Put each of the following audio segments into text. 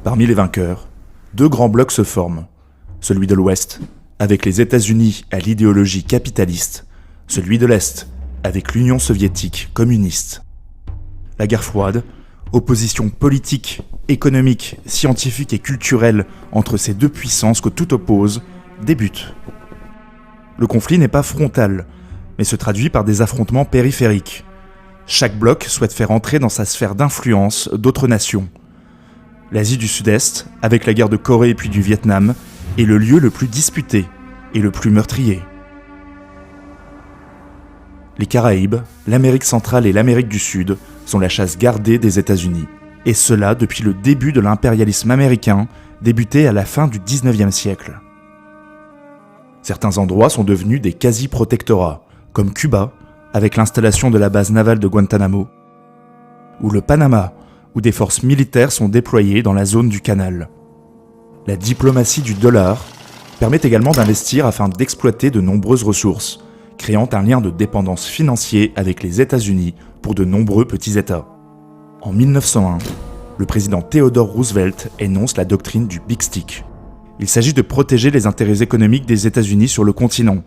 Parmi les vainqueurs, deux grands blocs se forment. Celui de l'Ouest, avec les États-Unis à l'idéologie capitaliste, celui de l'Est, avec l'Union soviétique communiste. La guerre froide, opposition politique, économique, scientifique et culturelle entre ces deux puissances que tout oppose, débute. Le conflit n'est pas frontal, mais se traduit par des affrontements périphériques. Chaque bloc souhaite faire entrer dans sa sphère d'influence d'autres nations. L'Asie du Sud-Est, avec la guerre de Corée puis du Vietnam, est le lieu le plus disputé et le plus meurtrier. Les Caraïbes, l'Amérique centrale et l'Amérique du Sud sont la chasse gardée des États-Unis. Et cela depuis le début de l'impérialisme américain, débuté à la fin du XIXe siècle. Certains endroits sont devenus des quasi-protectorats, comme Cuba, avec l'installation de la base navale de Guantanamo, ou le Panama, où des forces militaires sont déployées dans la zone du canal. La diplomatie du dollar permet également d'investir afin d'exploiter de nombreuses ressources, créant un lien de dépendance financier avec les États-Unis pour de nombreux petits États. En 1901, le président Theodore Roosevelt énonce la doctrine du Big Stick. Il s'agit de protéger les intérêts économiques des États-Unis sur le continent,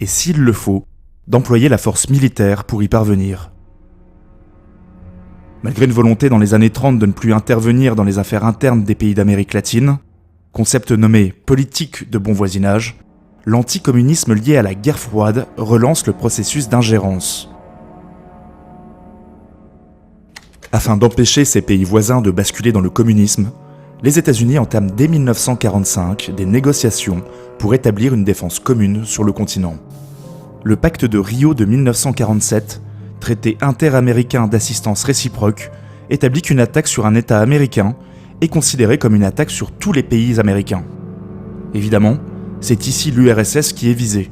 et s'il le faut, d'employer la force militaire pour y parvenir. Malgré une volonté dans les années 30 de ne plus intervenir dans les affaires internes des pays d'Amérique latine, concept nommé « politique de bon voisinage », l'anticommunisme lié à la guerre froide relance le processus d'ingérence. Afin d'empêcher ces pays voisins de basculer dans le communisme, les États-Unis entament dès 1945 des négociations pour établir une défense commune sur le continent. Le pacte de Rio de 1947, traité interaméricain d'assistance réciproque, établit qu'une attaque sur un État américain est considérée comme une attaque sur tous les pays américains. Évidemment, c'est ici l'URSS qui est visée.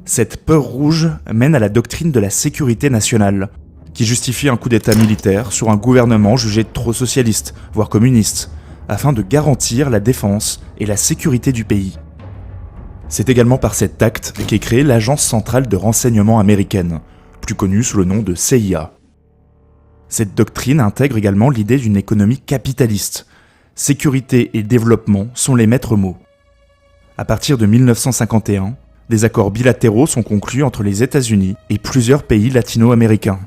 Cette peur rouge mène à la doctrine de la sécurité nationale, qui justifie un coup d'État militaire sur un gouvernement jugé trop socialiste, voire communiste, afin de garantir la défense et la sécurité du pays. C'est également par cet acte qu'est créée l'Agence centrale de renseignement américaine, plus connue sous le nom de CIA. Cette doctrine intègre également l'idée d'une économie capitaliste. Sécurité et développement sont les maîtres mots. À partir de 1951, des accords bilatéraux sont conclus entre les États-Unis et plusieurs pays latino-américains.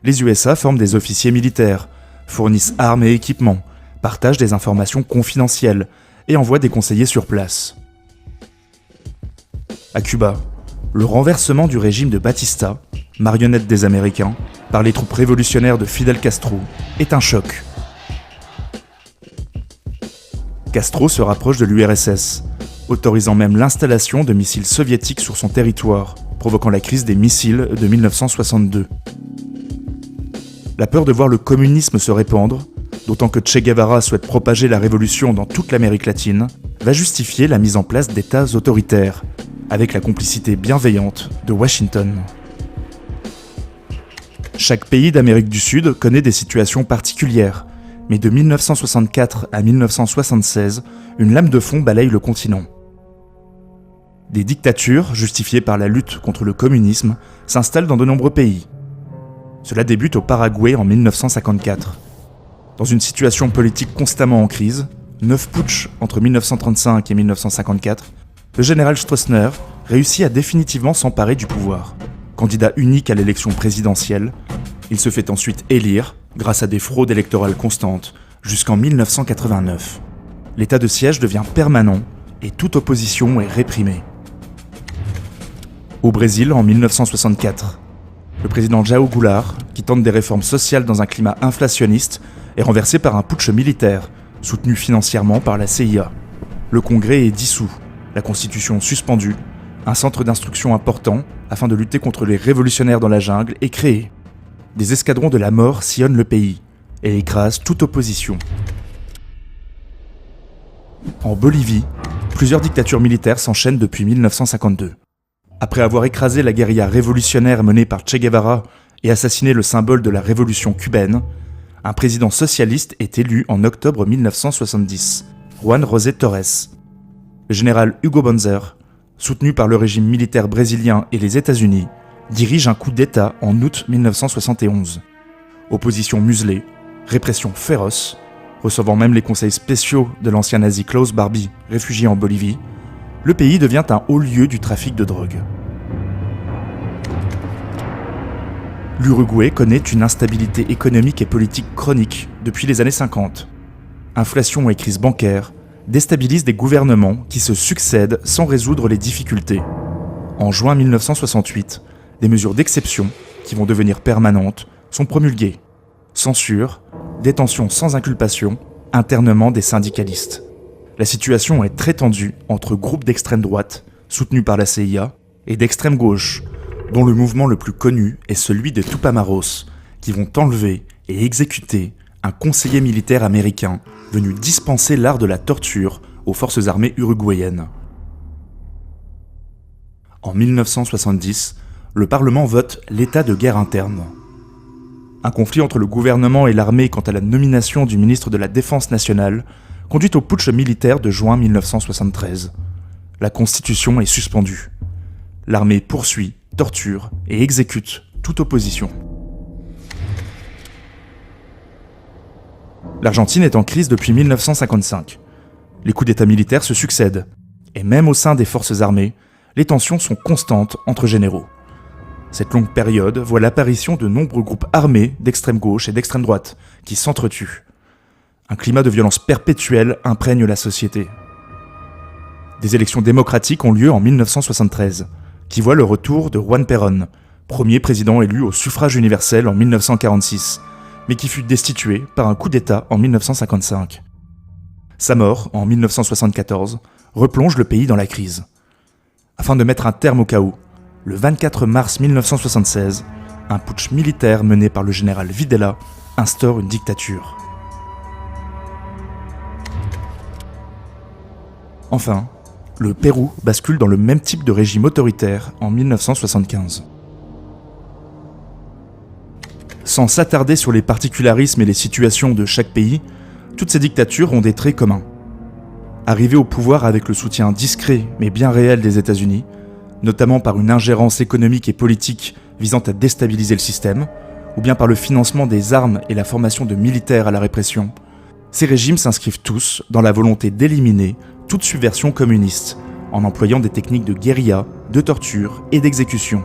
Les USA forment des officiers militaires, fournissent armes et équipements, partagent des informations confidentielles et envoient des conseillers sur place. À Cuba, le renversement du régime de Batista, marionnette des Américains, par les troupes révolutionnaires de Fidel Castro, est un choc. Castro se rapproche de l'URSS, autorisant même l'installation de missiles soviétiques sur son territoire, provoquant la crise des missiles de 1962. La peur de voir le communisme se répandre, d'autant que Che Guevara souhaite propager la révolution dans toute l'Amérique latine, va justifier la mise en place d'États autoritaires, avec la complicité bienveillante de Washington. Chaque pays d'Amérique du Sud connaît des situations particulières, mais de 1964 à 1976, une lame de fond balaye le continent. Des dictatures, justifiées par la lutte contre le communisme, s'installent dans de nombreux pays. Cela débute au Paraguay en 1954. Dans une situation politique constamment en crise, 9 putschs entre 1935 et 1954, le général Stroessner réussit à définitivement s'emparer du pouvoir. Candidat unique à l'élection présidentielle, il se fait ensuite élire grâce à des fraudes électorales constantes jusqu'en 1989. L'état de siège devient permanent et toute opposition est réprimée. Au Brésil en 1964, le président João Goulart, qui tente des réformes sociales dans un climat inflationniste, est renversé par un putsch militaire, soutenu financièrement par la CIA. Le Congrès est dissous, la Constitution suspendue, un centre d'instruction important, afin de lutter contre les révolutionnaires dans la jungle, est créé. Des escadrons de la mort sillonnent le pays et écrasent toute opposition. En Bolivie, plusieurs dictatures militaires s'enchaînent depuis 1952. Après avoir écrasé la guérilla révolutionnaire menée par Che Guevara et assassiné le symbole de la révolution cubaine, un président socialiste est élu en octobre 1970, Juan José Torres. Le général Hugo Banzer, soutenu par le régime militaire brésilien et les États-Unis, dirige un coup d'État en août 1971. Opposition muselée, répression féroce, recevant même les conseils spéciaux de l'ancien nazi Klaus Barbie, réfugié en Bolivie, le pays devient un haut lieu du trafic de drogue. L'Uruguay connaît une instabilité économique et politique chronique depuis les années 50. Inflation et crise bancaire déstabilisent des gouvernements qui se succèdent sans résoudre les difficultés. En juin 1968, des mesures d'exception, qui vont devenir permanentes, sont promulguées. Censure, détention sans inculpation, internement des syndicalistes. La situation est très tendue entre groupes d'extrême droite, soutenus par la CIA, et d'extrême gauche, dont le mouvement le plus connu est celui des Tupamaros, qui vont enlever et exécuter un conseiller militaire américain venu dispenser l'art de la torture aux forces armées uruguayennes. En 1970, le Parlement vote l'état de guerre interne. Un conflit entre le gouvernement et l'armée quant à la nomination du ministre de la Défense nationale conduit au putsch militaire de juin 1973. La Constitution est suspendue. L'armée poursuit, torture et exécute toute opposition. L'Argentine est en crise depuis 1955. Les coups d'État militaires se succèdent, et même au sein des forces armées, les tensions sont constantes entre généraux. Cette longue période voit l'apparition de nombreux groupes armés d'extrême gauche et d'extrême droite qui s'entretuent. Un climat de violence perpétuelle imprègne la société. Des élections démocratiques ont lieu en 1973, qui voient le retour de Juan Perón, premier président élu au suffrage universel en 1946, mais qui fut destitué par un coup d'État en 1955. Sa mort, en 1974, replonge le pays dans la crise. Afin de mettre un terme au chaos, le 24 mars 1976, un putsch militaire mené par le général Videla instaure une dictature. Enfin, le Pérou bascule dans le même type de régime autoritaire en 1975. Sans s'attarder sur les particularismes et les situations de chaque pays, toutes ces dictatures ont des traits communs. Arrivées au pouvoir avec le soutien discret mais bien réel des États-Unis, notamment par une ingérence économique et politique visant à déstabiliser le système, ou bien par le financement des armes et la formation de militaires à la répression, ces régimes s'inscrivent tous dans la volonté d'éliminer toute subversion communiste, en employant des techniques de guérilla, de torture et d'exécution.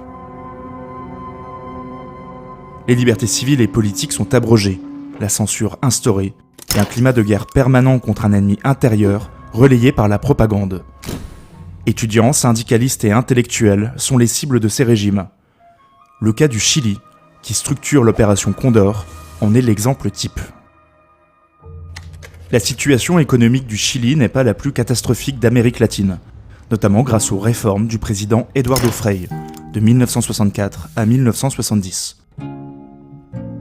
Les libertés civiles et politiques sont abrogées, la censure instaurée, et un climat de guerre permanent contre un ennemi intérieur relayé par la propagande. Étudiants, syndicalistes et intellectuels sont les cibles de ces régimes. Le cas du Chili, qui structure l'opération Condor, en est l'exemple type. La situation économique du Chili n'est pas la plus catastrophique d'Amérique latine, notamment grâce aux réformes du président Eduardo Frei, de 1964 à 1970.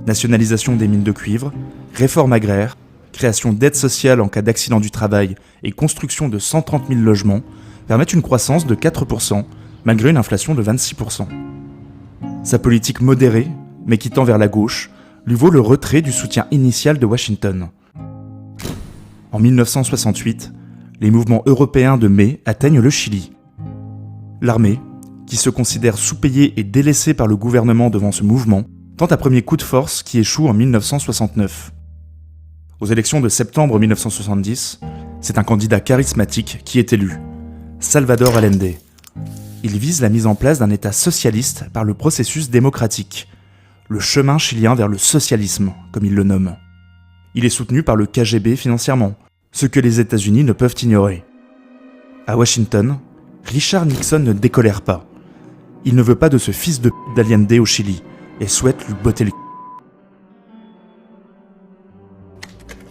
Nationalisation des mines de cuivre, réforme agraire, création d'aides sociales en cas d'accident du travail et construction de 130 000 logements permettent une croissance de 4%, malgré une inflation de 26%. Sa politique modérée, mais qui tend vers la gauche, lui vaut le retrait du soutien initial de Washington. En 1968, les mouvements européens de mai atteignent le Chili. L'armée, qui se considère sous-payée et délaissée par le gouvernement devant ce mouvement, tente un premier coup de force qui échoue en 1969. Aux élections de septembre 1970, c'est un candidat charismatique qui est élu, Salvador Allende. Il vise la mise en place d'un État socialiste par le processus démocratique, le chemin chilien vers le socialisme, comme il le nomme. Il est soutenu par le KGB financièrement, ce que les États-Unis ne peuvent ignorer. À Washington, Richard Nixon ne décolère pas. Il ne veut pas de ce fils de p*** d'Allende au Chili et souhaite lui botter le c***.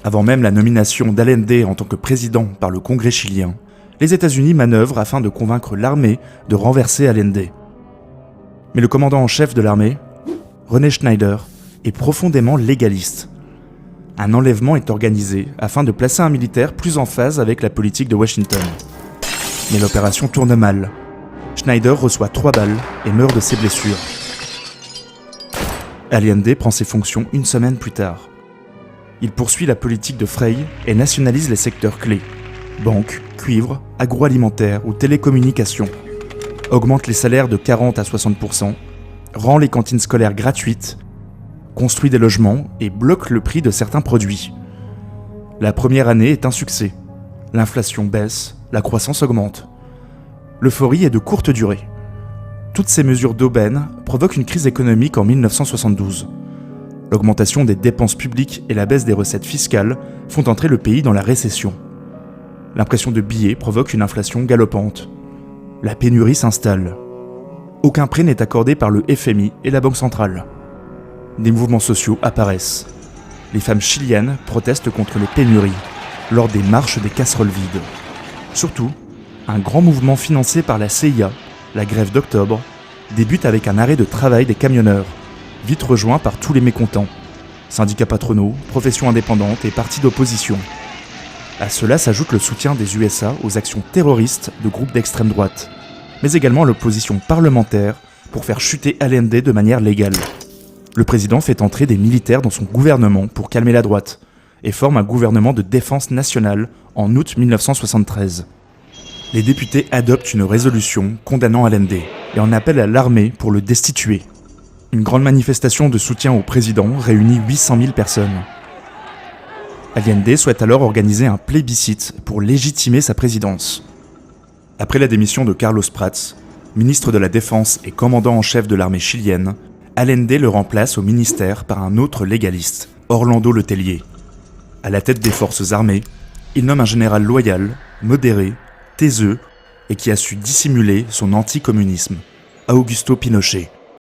Avant même la nomination d'Allende en tant que président par le Congrès chilien, les États-Unis manœuvrent afin de convaincre l'armée de renverser Allende. Mais le commandant en chef de l'armée, René Schneider, est profondément légaliste. Un enlèvement est organisé afin de placer un militaire plus en phase avec la politique de Washington. Mais l'opération tourne mal. Schneider reçoit 3 balles et meurt de ses blessures. Allende prend ses fonctions une semaine plus tard. Il poursuit la politique de Frei et nationalise les secteurs clés, banques, cuivre, agroalimentaire ou télécommunications, augmente les salaires de 40 à 60%, rend les cantines scolaires gratuites, construit des logements et bloque le prix de certains produits. La première année est un succès. L'inflation baisse, la croissance augmente. L'euphorie est de courte durée. Toutes ces mesures d'aubaine provoquent une crise économique en 1972. L'augmentation des dépenses publiques et la baisse des recettes fiscales font entrer le pays dans la récession. L'impression de billets provoque une inflation galopante. La pénurie s'installe. Aucun prêt n'est accordé par le FMI et la Banque centrale. Des mouvements sociaux apparaissent. Les femmes chiliennes protestent contre les pénuries lors des marches des casseroles vides. Surtout, un grand mouvement financé par la CIA, la grève d'octobre, débute avec un arrêt de travail des camionneurs, vite rejoint par tous les mécontents, syndicats patronaux, professions indépendantes et partis d'opposition. À cela s'ajoute le soutien des USA aux actions terroristes de groupes d'extrême droite, mais également l'opposition parlementaire pour faire chuter Allende de manière légale. Le président fait entrer des militaires dans son gouvernement pour calmer la droite et forme un gouvernement de défense nationale en août 1973. Les députés adoptent une résolution condamnant Allende et en appellent à l'armée pour le destituer. Une grande manifestation de soutien au président réunit 800 000 personnes. Allende souhaite alors organiser un plébiscite pour légitimer sa présidence. Après la démission de Carlos Prats, ministre de la Défense et commandant en chef de l'armée chilienne, Allende le remplace au ministère par un autre légaliste, Orlando Letelier. À la tête des forces armées, il nomme un général loyal, modéré, taiseux et qui a su dissimuler son anticommunisme, Augusto Pinochet.